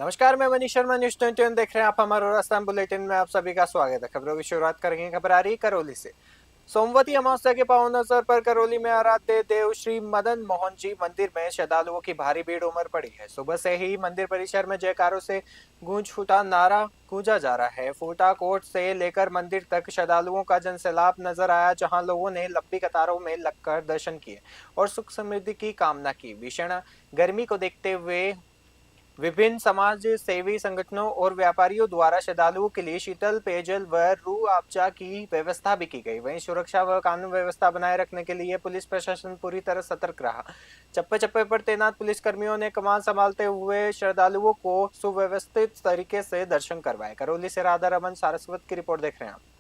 नमस्कार, मैं मनीष शर्मा, न्यूज 21 देख रहे हैं आप। हमारे राजस्थान बुलेटिन में आप सभी का स्वागत है। खबरों की शुरुआत करेंगे। खबर आ रही है करौली से। सोमवती अमावस्या के पावन अवसर पर करौली में आराध्य देव श्री मदन मोहन जी मंदिर में श्रद्धालुओं की भारी भीड़ उमड़ पड़ी है। सुबह से ही मंदिर परिसर में जयकारों से गूंज फूटा नारा गूंजा जा रहा है। फूटा कोट से लेकर मंदिर तक श्रद्धालुओं का जनसैलाब नजर आया, जहां लोगों ने लंबी कतारों में लगकर दर्शन किए और सुख समृद्धि की कामना की। भीषण गर्मी को देखते हुए विभिन्न समाज सेवी संगठनों और व्यापारियों द्वारा श्रद्धालुओं के लिए शीतल पेयजल व रूह अफ़ज़ा की व्यवस्था भी की गई। वहीं सुरक्षा व कानून व्यवस्था बनाए रखने के लिए पुलिस प्रशासन पूरी तरह सतर्क रहा। चप्पे चप्पे पर तैनात पुलिसकर्मियों ने कमान संभालते हुए श्रद्धालुओं को सुव्यवस्थित तरीके से दर्शन करवाए। करौली से राधा रमन सारस्वत की रिपोर्ट देख रहे हैं आप।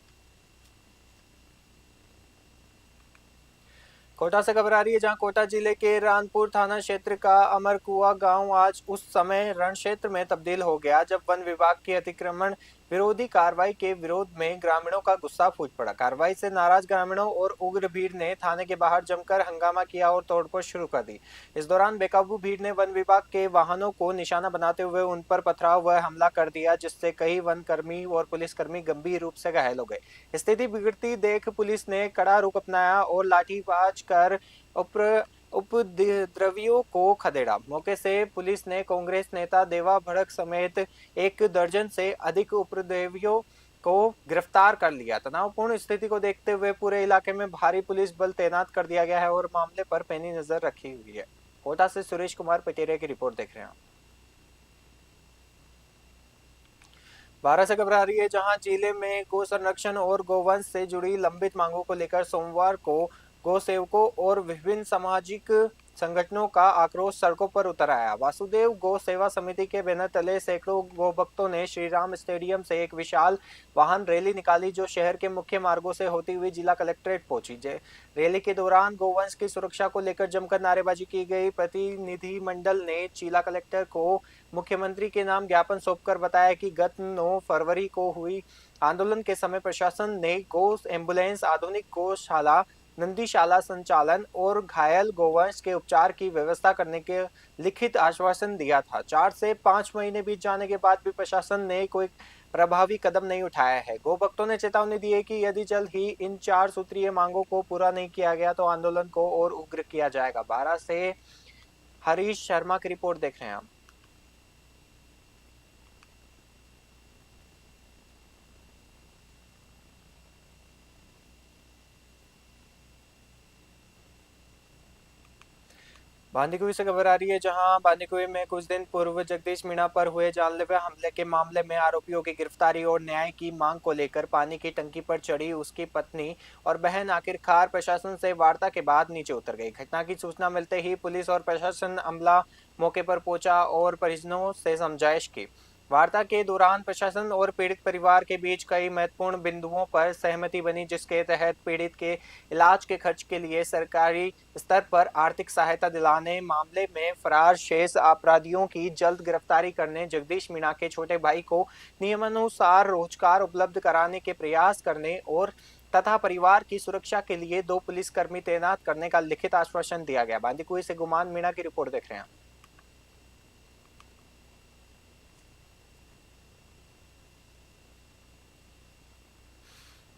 कोटा से खबर आ रही है, जहां कोटा जिले के रानपुर थाना क्षेत्र का अमरकुआ गांव आज उस समय रण क्षेत्र में तब्दील हो गया जब वन विभाग की अतिक्रमण विरोधी कार्रवाई के विरोध में ग्रामीणों का गुस्सा फूट पड़ा। कार्रवाई से नाराज ग्रामीणों और उग्र भीड़ ने थाने के बाहर जमकर हंगामा किया और तोड़फोड़ शुरू कर दी। इस दौरान बेकाबू भीड़ ने वन विभाग के वाहनों को निशाना बनाते हुए उन पर पथराव व हमला कर दिया, जिससे कई वन कर्मी और पुलिसकर्मी गंभीर रूप से घायल हो गए। स्थिति बिगड़ती देख पुलिस ने कड़ा रुख अपनाया और लाठीचार्ज कर उप उपद्रवियों को खदेड़ा। मौके से पुलिस ने कांग्रेस नेता देवा भड़क समेत एक दर्जन से अधिक उपद्रवियों को गिरफ्तार कर लिया। तनावपूर्ण स्थिति को देखते हुए पूरे इलाके में भारी पुलिस बल तैनात कर दिया गया है और मामले पर पैनी नजर रखी हुई है। कोटा से सुरेश कुमार पटेरिया की रिपोर्ट देख रहे हैं। भारत से खबर आ रही है, जहां जिले में गो संरक्षण और गोवंश से जुड़ी लंबित मांगों को लेकर सोमवार को गो सेवकों और विभिन्न सामाजिक संगठनों का आक्रोश सड़कों पर उतर आया। वासुदेव गौ सेवा समिति के बैनर तले सैकड़ों गौ भक्तों ने श्री राम स्टेडियम से एक विशाल वाहन रैली निकाली, जो शहर के मुख्य मार्गों से होती हुई जिला कलेक्ट्रेट पहुंची। रैली के दौरान गोवंश की सुरक्षा को लेकर जमकर नारेबाजी की गई। प्रतिनिधिमंडल ने जिला कलेक्टर को मुख्यमंत्री के नाम ज्ञापन सौंपकर बताया कि गत 9 फरवरी को हुई आंदोलन के समय प्रशासन ने गौ एम्बुलेंस, आधुनिक गौशाला, नंदीशाला संचालन और घायल गोवंश के उपचार की व्यवस्था करने के लिखित आश्वासन दिया था। 4 से 5 महीने बीत जाने के बाद भी प्रशासन ने कोई प्रभावी कदम नहीं उठाया है। गौ भक्तों ने चेतावनी दी है कि यदि जल्द ही इन 4 सूत्रीय मांगों को पूरा नहीं किया गया तो आंदोलन को और उग्र किया जाएगा। 12 से हरीश शर्मा की रिपोर्ट देख रहे हैं हम। बांदीकुई से खबर आ रही है, जहां बांदीकुई में कुछ दिन पूर्व जगदीश मीणा पर हुए जानलेवा हमले के मामले में आरोपियों की गिरफ्तारी और न्याय की मांग को लेकर पानी की टंकी पर चढ़ी उसकी पत्नी और बहन आखिरकार प्रशासन से वार्ता के बाद नीचे उतर गई। घटना की सूचना मिलते ही पुलिस और प्रशासन अमला मौके पर पहुंचा और परिजनों से समझाइश की। वार्ता के दौरान प्रशासन और पीड़ित परिवार के बीच कई महत्वपूर्ण बिंदुओं पर सहमति बनी, जिसके तहत पीड़ित के इलाज के खर्च के लिए सरकारी स्तर पर आर्थिक सहायता दिलाने, मामले में फरार शेष अपराधियों की जल्द गिरफ्तारी करने, जगदीश मीणा के छोटे भाई को नियमानुसार रोजगार उपलब्ध कराने के प्रयास करने और तथा परिवार की सुरक्षा के लिए 2 पुलिसकर्मी तैनात करने का लिखित आश्वासन दिया गया। बांदीकुई से गुमान मीणा की रिपोर्ट देख रहे हैं।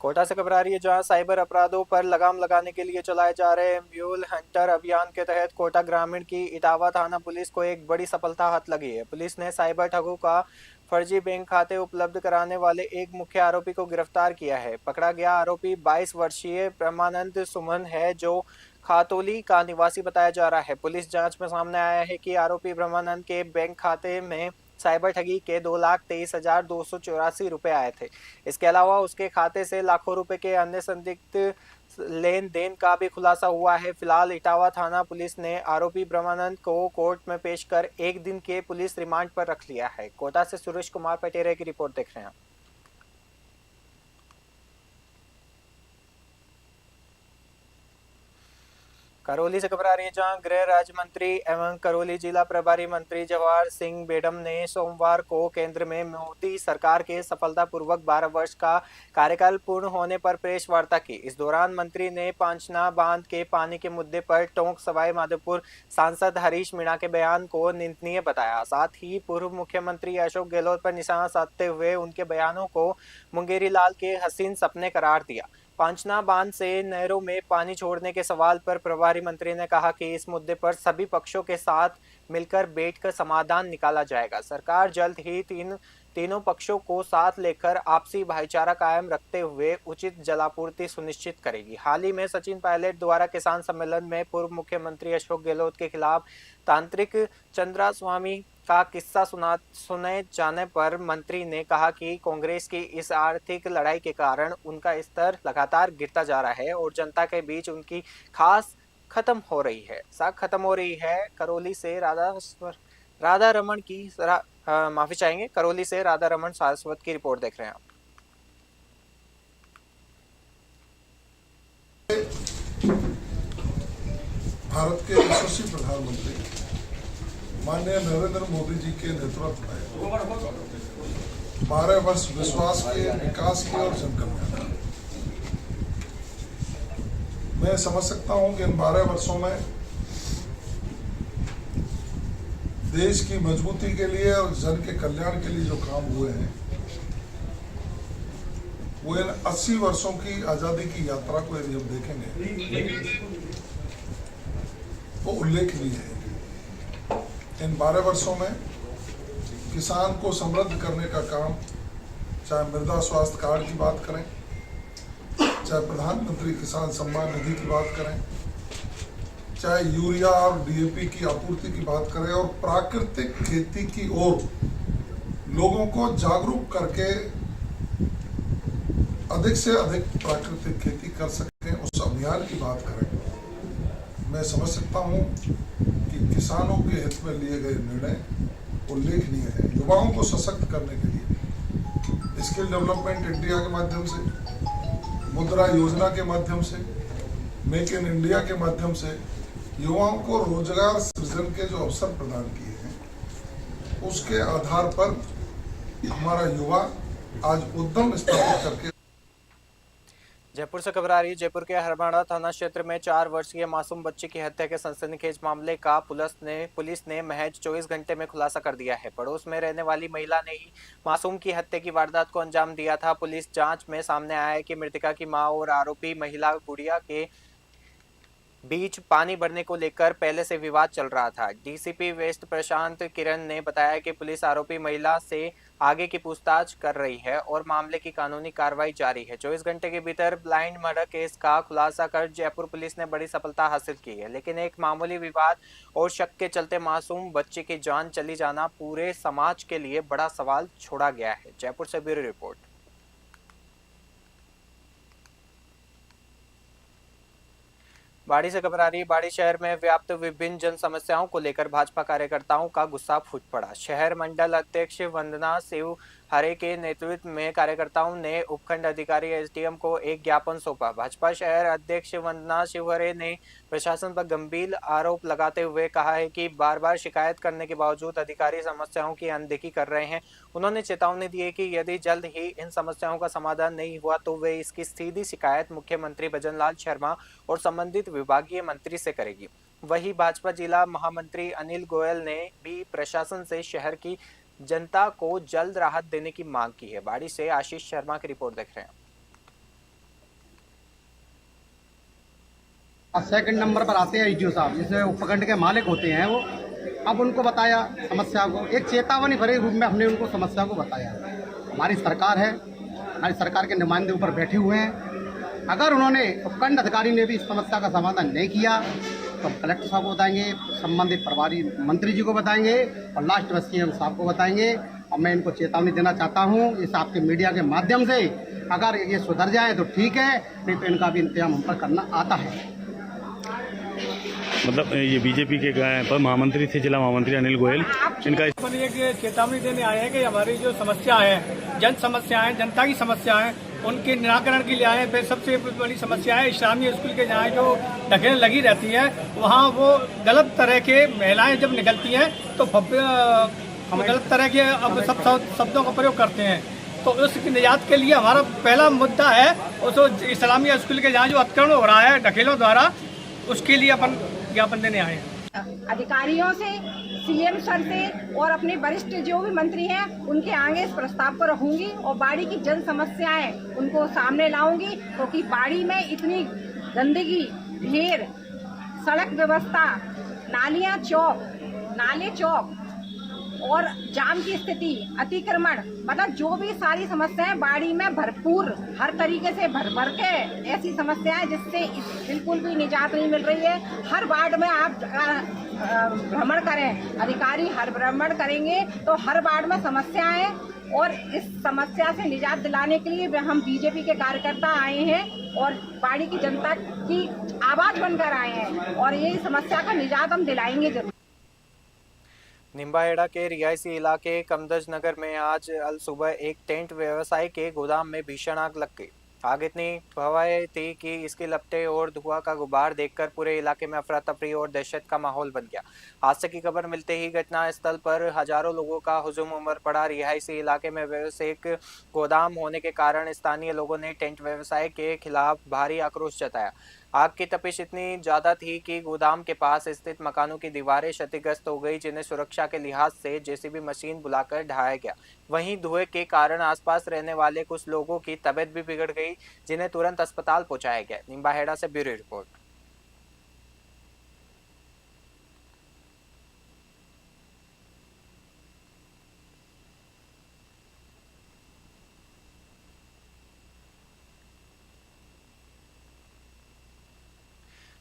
कोटा से खबर आ रही है, जहां साइबर अपराधों पर लगाम लगाने के लिए चलाए जा रहे म्यूल हंटर अभियान के तहत कोटा ग्रामीण की इटावा थाना पुलिस को एक बड़ी सफलता हाथ लगी है। पुलिस ने साइबर ठगों का फर्जी बैंक खाते उपलब्ध कराने वाले एक मुख्य आरोपी को गिरफ्तार किया है। पकड़ा गया आरोपी 22 वर्षीय ब्रह्मानंद सुमन है, जो खातोली का निवासी बताया जा रहा है। पुलिस जांच में सामने आया है कि आरोपी ब्रह्मानंद के बैंक खाते में साइबर ठगी के 2,23,284 रुपए आए थे। इसके अलावा उसके खाते से लाखों रुपए के अन्य संदिग्ध लेन देन का भी खुलासा हुआ है। फिलहाल इटावा थाना पुलिस ने आरोपी ब्रह्मानंद को कोर्ट में पेश कर 1 दिन के पुलिस रिमांड पर रख लिया है। कोटा से सुरेश कुमार पटेरे की रिपोर्ट देख रहे हैं। करौली से खबर आ रही है जहां गृह राज्य मंत्री एवं करौली जिला प्रभारी मंत्री जवाहर सिंह बेडम ने सोमवार को केंद्र में मोदी सरकार के सफलतापूर्वक 12 वर्ष का कार्यकाल पूर्ण होने पर प्रेस वार्ता की। इस दौरान मंत्री ने पांचना बांध के पानी के मुद्दे पर टोंक सवाई माधोपुर सांसद हरीश मीणा के बयान को निंदनीय बताया। साथ ही पूर्व मुख्यमंत्री अशोक गहलोत पर निशाना साधते हुए उनके बयानों को मुंगेरी लाल के हसीन सपने करार दिया। पांचना बांध से नहरों में पानी छोड़ने के सवाल पर प्रभारी मंत्री ने कहा कि इस मुद्दे पर सभी पक्षों के साथ मिलकर बैठकर समाधान निकाला जाएगा। सरकार जल्द ही तीनों पक्षों को साथ लेकर आपसी भाईचारा कायम रखते हुए उचित जलापूर्ति सुनिश्चित करेगी। हाल ही में सचिन पायलट द्वारा किसान सम्मेलन में पूर्व मुख्यमंत्री अशोक गहलोत के खिलाफ तांत्रिक चंद्रास्वामी का किस्सा सुने जाने पर मंत्री ने कहा कि कांग्रेस की इस आर्थिक लड़ाई के कारण उनका स्तर लगातार गिरता जा रहा है और जनता के बीच उनकी खास खत्म हो रही है। करौली से राधा रमन की माफी चाहेंगे। करौली से राधा रमन सारस्वत की रिपोर्ट देख रहे हैं आप। भारत के यशस्वी प्रधानमंत्री माननीय नरेंद्र मोदी जी के नेतृत्व में 12 वर्ष विश्वास के, विकास के और जनकल्याण। मैं समझ सकता हूं कि इन 12 वर्षों में देश की मजबूती के लिए और जन के कल्याण के लिए जो काम हुए हैं वो इन 80 वर्षों की आजादी की यात्रा को यदि हम देखेंगे वो उल्लेखनीय है। इन 12 वर्षों में किसान को समृद्ध करने का काम, चाहे मृदा स्वास्थ्य कार्ड की बात करें, चाहे प्रधानमंत्री किसान सम्मान निधि की बात करें, चाहे यूरिया और डीएपी की आपूर्ति की बात करें और प्राकृतिक खेती की ओर लोगों को जागरूक करके अधिक से अधिक प्राकृतिक खेती कर सकें, उस अभियान की बात करें, मैं समझ सकता हूं कि किसानों के हित में लिए गए निर्णय उल्लेखनीय है। युवाओं को सशक्त करने के लिए स्किल डेवलपमेंट इंडिया के माध्यम से, मुद्रा योजना के माध्यम से, मेक इन इंडिया के माध्यम से युवाओं को रोजगार सृजन के जो अवसर प्रदान किए हैं उसके आधार पर हमारा युवा आज उद्यम स्थापित करके। जयपुर से खबर आ रही है। जयपुर के हरमाड़ा थाना क्षेत्र में 4 वर्षीय मासूम बच्चे की हत्या के सनसनीखेज मामले का पुलिस ने महज 24 घंटे में खुलासा कर दिया है। पड़ोस में रहने वाली महिला ने ही मासूम की हत्या की वारदात को अंजाम दिया था। पुलिस जांच में सामने आया है कि मृतका की मां और आरोपी महिला गुड़िया के बीच पानी भरने को लेकर पहले से विवाद चल रहा था। डीसीपी वेस्ट प्रशांत किरण ने बताया कि पुलिस आरोपी महिला से आगे की पूछताछ कर रही है और मामले की कानूनी कार्रवाई जारी है। 24 घंटे के भीतर ब्लाइंड मर्डर केस का खुलासा कर जयपुर पुलिस ने बड़ी सफलता हासिल की है, लेकिन एक मामूली विवाद और शक के चलते मासूम बच्चे की जान चली जाना पूरे समाज के लिए बड़ा सवाल छोड़ा गया है। जयपुर से ब्यूरो रिपोर्ट। बाड़ी से खबर आ रही है। बाड़ी शहर में व्याप्त विभिन्न जन समस्याओं को लेकर भाजपा कार्यकर्ताओं का गुस्सा फूट पड़ा। शहर मंडल अध्यक्ष वंदना शिव हरे के नेतृत्व में कार्यकर्ताओं ने उपखंड अधिकारी एसडीएम को एक ज्ञापन सौंपा। भाजपा शहर अध्यक्ष वंदना शिवहरे ने प्रशासन पर गंभीर आरोप लगाते हुए कहा है कि बार बार शिकायत करने के बावजूद अधिकारी समस्याओं की अनदेखी कर रहे हैं। उन्होंने चेतावनी दी है कि यदि जल्द ही इन समस्याओं का समाधान नहीं हुआ तो वे इसकी सीधी शिकायत मुख्यमंत्री भजनलाल शर्मा और संबंधित विभागीय मंत्री से करेगी। वहीं भाजपा जिला महामंत्री अनिल गोयल ने भी प्रशासन से शहर की जनता को जल्द राहत देने की मांग की है। बाड़ी से आशीष शर्मा की रिपोर्ट देख रहे हैं। सेकंड नंबर पर आते हैं ईडीओ साहब, जिसमें उपखंड के मालिक होते हैं वो। अब उनको बताया समस्या को, एक चेतावनी भरे रूप में हमने उनको समस्या को बताया। हमारी सरकार है, हमारी सरकार के नुमाइंदे ऊपर बैठे हुए हैं। अगर उन्होंने उपखंड अधिकारी ने भी इस समस्या का समाधान नहीं किया तो हम कलेक्टर साहब को बताएंगे, संबंधित प्रभारी मंत्री जी को बताएंगे और लास्ट में सीएम साहब को बताएंगे। और मैं इनको चेतावनी देना चाहता हूं इस आपके मीडिया के माध्यम से, अगर ये सुधर जाए तो ठीक है, नहीं तो इनका भी इंतजाम हम पर करना आता है। मतलब ये बीजेपी के पर महामंत्री थे, जिला महामंत्री अनिल गोयल, इनका एक चेतावनी देने आए हैं कि हमारी जो समस्या है, जन समस्या है, जनता की समस्या है, उनके निराकरण के लिए आए हैं। फिर सबसे बड़ी समस्या है इस्लामी स्कूल के जहाँ जो ढकेल लगी रहती है, वहाँ वो गलत तरह के महिलाएं जब निकलती हैं तो गलत तरह के अब सब शब्दों का प्रयोग करते हैं। तो उसकी निजात के लिए हमारा पहला मुद्दा है उस इस्लामी स्कूल के जहाँ जो अतिक्रमण हो रहा है ढकेलों द्वारा, उसके लिए अपन ज्ञापन देने आए हैं। अधिकारियों से, सीएम सर से और अपने वरिष्ठ जो भी मंत्री हैं उनके आगे इस प्रस्ताव को रखूंगी और बाड़ी की जन समस्याएं उनको सामने लाऊंगी, क्योंकि बाड़ी में इतनी गंदगी, ढेर, सड़क व्यवस्था, नाले चौक और जाम की स्थिति, अतिक्रमण, मतलब जो भी सारी समस्याएं बाड़ी में भरपूर हर तरीके से भर के ऐसी समस्याएं जिससे बिल्कुल भी निजात नहीं मिल रही है। हर वार्ड में आप भ्रमण करें, अधिकारी हर भ्रमण करेंगे तो हर वार्ड में समस्याएं, और इस समस्या से निजात दिलाने के लिए हम बीजेपी के कार्यकर्ता आए हैं और बाड़ी की जनता की आवाज बनकर आए हैं और ये समस्या का निजात हम दिलाएंगे जरूर। निम्बाहेड़ा के रिहायशी इलाके कमदज नगर में आज अल सुबह एक टेंट व्यवसाय के गोदाम में भीषण आग लग गई। आग इतनी भयावह थी कि इसकी लपटें और धुआं का गुबार देखकर पूरे इलाके में अफरा तफरी और दहशत का माहौल बन गया। हादसे की खबर मिलते ही घटनास्थल पर हजारों लोगों का हुजूम उमड़ पड़ा। रिहायशी इलाके में व्यावसायिक गोदाम होने के कारण स्थानीय लोगों ने टेंट व्यवसाय के खिलाफ भारी आक्रोश जताया। आग की तपिश इतनी ज्यादा थी कि गोदाम के पास स्थित मकानों की दीवारें क्षतिग्रस्त हो गई, जिन्हें सुरक्षा के लिहाज से जेसीबी मशीन बुलाकर ढहाया गया। वहीं धुएं के कारण आसपास रहने वाले कुछ लोगों की तबीयत भी बिगड़ गई, जिन्हें तुरंत अस्पताल पहुंचाया गया। निम्बाहेड़ा से ब्यूरो रिपोर्ट।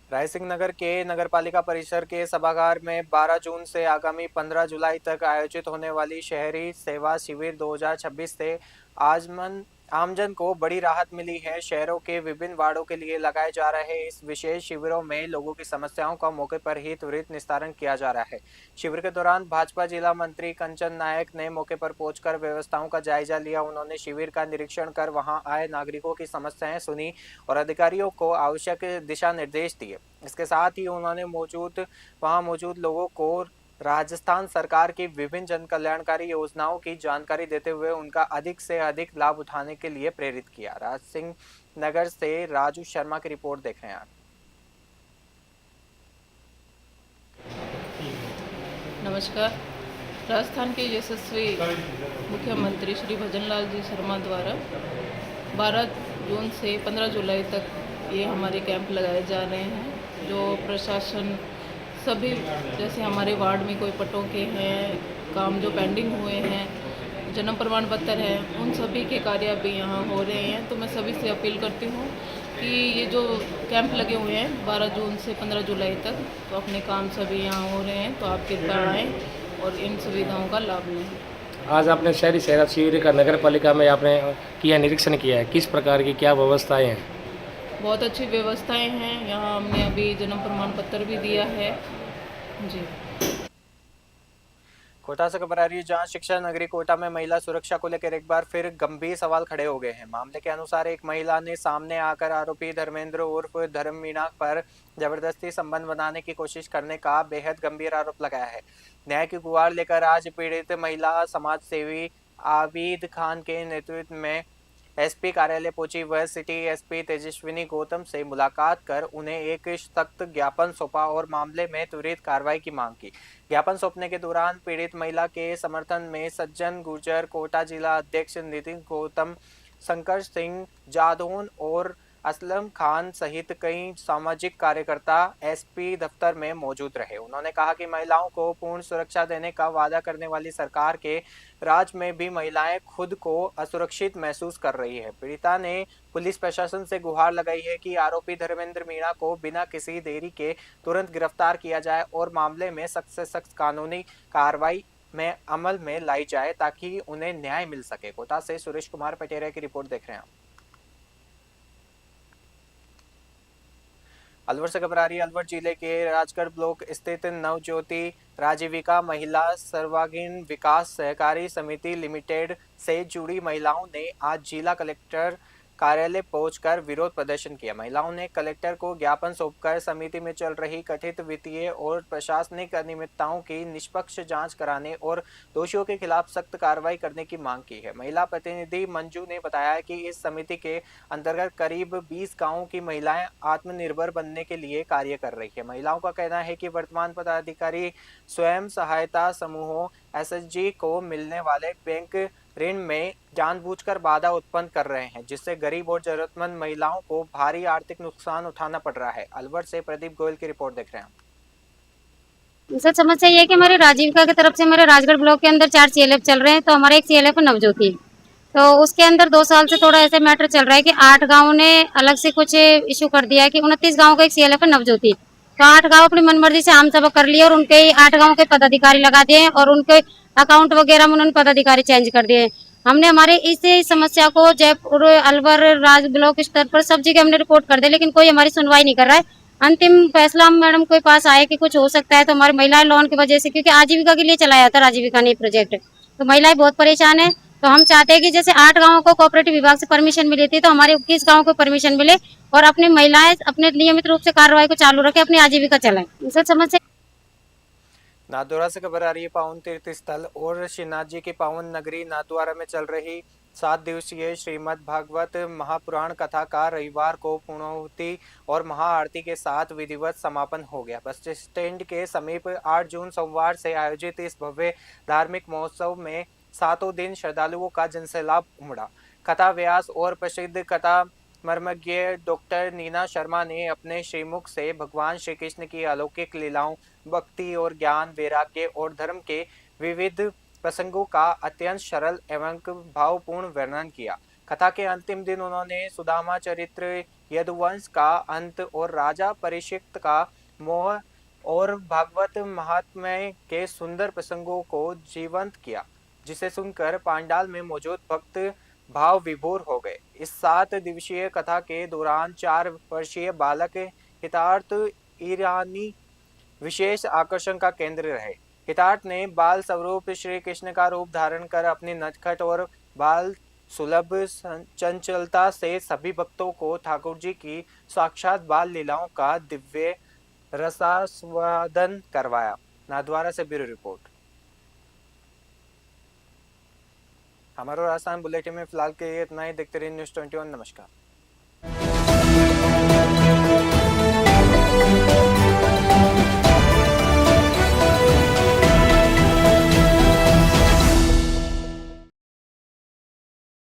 रायसिंह नगर के नगरपालिका परिसर के सभागार में 12 जून से आगामी 15 जुलाई तक आयोजित होने वाली शहरी सेवा शिविर 2026 से आमजन को बड़ी राहत मिली है। शहरों के विभिन्न वार्डों के लिए लगाए जा रहे इस विशेष शिविरों में लोगों की समस्याओं का मौके पर ही त्वरित निस्तारण किया जा रहा है। शिविर के दौरान भाजपा जिला मंत्री कंचन नायक ने मौके पर पहुंचकर व्यवस्थाओं का जायजा लिया। उन्होंने शिविर का निरीक्षण कर वहां आए नागरिकों की समस्याएं सुनी और अधिकारियों को आवश्यक दिशा निर्देश दिए। इसके साथ ही उन्होंने वहां मौजूद लोगों को राजस्थान सरकार की विभिन्न जन कल्याणकारी योजनाओं की जानकारी देते हुए उनका अधिक से अधिक लाभ उठाने के लिए प्रेरित किया। राजसिंह नगर से राजू शर्मा की रिपोर्ट देख रहे हैं आप। नमस्कार। राजस्थान के यशस्वी मुख्यमंत्री श्री भजनलाल जी शर्मा द्वारा 12 जून से 15 जुलाई तक ये हमारे कैंप लगाए जा रहे हैं। जो प्रशासन सभी, जैसे हमारे वार्ड में कोई पटों के हैं काम जो पेंडिंग हुए हैं, जन्म प्रमाण पत्र है, उन सभी के कार्य भी यहाँ हो रहे हैं। तो मैं सभी से अपील करती हूँ कि ये जो कैंप लगे हुए हैं 12 जून से 15 जुलाई तक, तो अपने काम सभी यहाँ हो रहे हैं, तो आप कृपया आएँ और इन सुविधाओं का लाभ लें। आज आपने शहरी सेवा शिविर का नगर पालिका में आपने किया, निरीक्षण किया है, किस प्रकार की क्या व्यवस्थाएं हैं? बहुत अच्छी व्यवस्थाएं हैं यहाँ। हमने अभी जन्म प्रमाण पत्र भी दिया है जी। कोटा से खबर आ रही है, जहां शिक्षा नगरी कोटा में महिला सुरक्षा को लेकर एक बार फिर गंभीर सवाल खड़े हो गए हैं। मामले के अनुसार एक महिला ने सामने आकर आरोपी धर्मेंद्र उर्फ धर्म मीणा पर जबरदस्ती संबंध बनाने की कोशिश करने का बेहद गंभीर आरोप लगाया है। न्याय की गुहार लेकर आज पीड़ित महिला समाज सेवी आबिद खान के नेतृत्व में एसपी कार्यालय पहुंची। वह सिटी एसपी तेजस्विनी गौतम से मुलाकात कर उन्हें एक सख्त ज्ञापन सौंपा और मामले में त्वरित कार्रवाई की मांग की। ज्ञापन सौंपने के दौरान पीड़ित महिला के समर्थन में सज्जन गुर्जर, कोटा जिला अध्यक्ष नितिन गौतम, शंकर सिंह जादौन और असलम खान सहित कई सामाजिक कार्यकर्ता एसपी दफ्तर में मौजूद रहे। उन्होंने कहा कि महिलाओं को पूर्ण सुरक्षा देने का वादा करने वाली सरकार के राज में भी महिलाएं खुद को असुरक्षित महसूस कर रही है। पीड़िता ने पुलिस प्रशासन से गुहार लगाई है कि आरोपी धर्मेंद्र मीणा को बिना किसी देरी के तुरंत गिरफ्तार किया जाए और मामले में सख्त से सख्त कानूनी कार्रवाई में अमल में लाई जाए ताकि उन्हें न्याय मिल सके। कोटा से सुरेश कुमार पटेरिया की रिपोर्ट देख रहे हैं। अलवर से खबर आ रही है, अलवर जिले के राजगढ़ ब्लॉक स्थित नवज्योति राजीविका महिला सर्वांगीण विकास सहकारी समिति लिमिटेड से जुड़ी महिलाओं ने आज जिला कलेक्टर कार्यालय पहुंचकर विरोध प्रदर्शन किया। महिलाओं ने कलेक्टर को ज्ञापन सौंपकर समिति में चल रही कथित वित्तीय और प्रशासनिक अनियमितताओं की निष्पक्ष जांच कराने और दोषियों के खिलाफ सख्त कार्रवाई करने की मांग की है। महिला प्रतिनिधि मंजू ने बताया कि इस समिति के अंतर्गत करीब 20 गांवों की महिलाएं आत्मनिर्भर बनने के लिए कार्य कर रही है। महिलाओं का कहना है कि वर्तमान पदाधिकारी स्वयं सहायता समूहों एसएचजी को मिलने वाले बैंक ऋण में जानबूझकर बाधा उत्पन्न कर रहे हैं, जिससे गरीब और जरूरतमंद महिलाओं को भारी आर्थिक नुकसान उठाना पड़ रहा है। अलवर से प्रदीप गोयल की रिपोर्ट देख रहे हैं। सर समस्या ये है कि हमारे राजीविका की तरफ से हमारे राजगढ़ ब्लॉक के अंदर 4 सीएलएफ चल रहे हैं। तो हमारे एक सीएलएफ नवज्योति, तो उसके अंदर 2 साल से थोड़ा ऐसे मैटर चल रहा है कि 8 गाँव ने अलग से कुछ इशू कर दिया है कि 29 गाँव का एक सीएलएफ है नवज्योति। तो 8 गाँव अपनी मनमर्जी से आम सभा कर लिया और उनके 8 गाँव के पदाधिकारी लगा दिए और उनके अकाउंट वगैरह में उन्होंने पदाधिकारी चेंज कर दिए। हमने हमारे इस समस्या को जयपुर, अलवर, राज ब्लॉक स्तर पर सब जगह हमने रिपोर्ट कर दिया, लेकिन कोई हमारी सुनवाई नहीं कर रहा है। अंतिम फैसला हम मैडम के पास आए कि कुछ हो सकता है, तो हमारी महिलाएं लोन की वजह से, क्योंकि आजीविका के लिए चलाया था राजीविका ने प्रोजेक्ट, तो महिलाएं बहुत परेशान है। तो हम चाहते हैं कि जैसे 8 गाँवों को कोऑपरेटिव विभाग से परमिशन मिली थी, तो हमारे 21 गाँव को परमिशन मिले और अपनी महिलाएं अपने नियमित रूप से कार्रवाई को चालू रखें, अपनी आजीविका चलाएं। सर समस्या नाथद्वारा से खबर आ रही है। पावन तीर्थ स्थल और श्रीनाथ जी की पावन नगरी नाथद्वारा में चल रही 7 दिवसीय श्रीमद् भागवत महापुराण कथा का रविवार को पूर्णाहुति और महाआरती के साथ विधिवत समापन हो गया। बस स्टैंड के समीप 8 जून सोमवार से आयोजित इस भव्य धार्मिक महोत्सव में 7 दिन श्रद्धालुओं का जनसैलाब उमड़ा। कथा व्यास और प्रसिद्ध कथा मर्मज्ञ डॉक्टर नीना शर्मा ने अपने श्रीमुख से भगवान श्री कृष्ण की अलौकिक लीलाओं, भक्ति और ज्ञान, वैराग्य और धर्म के विविध प्रसंगों का अत्यंत सरल एवं भावपूर्ण वर्णन किया। कथा के अंतिम दिन उन्होंने सुदामा चरित्र, यदुवंश का अंत और राजा परीक्षित का मोह और भागवत महात्म्य के सुंदर प्रसंगों को जीवंत किया, जिसे सुनकर पांडाल में मौजूद भक्त भाव विभोर हो गए। इस 7 दिवसीय कथा के दौरान 4 वर्षीय बालक हितार्थ ईरानी विशेष आकर्षण का केंद्र रहे। हितार्थ ने बाल स्वरूप श्री कृष्ण का रूप धारण कर अपनी नटखट और बाल सुलभ चंचलता से सभी भक्तों को ठाकुर जी की साक्षात बाल लीलाओं का दिव्य रसास्वादन करवाया। नाथद्वारा से ब्यूरो रिपोर्ट। हमारे राजस्थान बुलेटिन में फिलहाल के लिए इतना ही। देखते रहिए न्यूज़ 21। नमस्कार।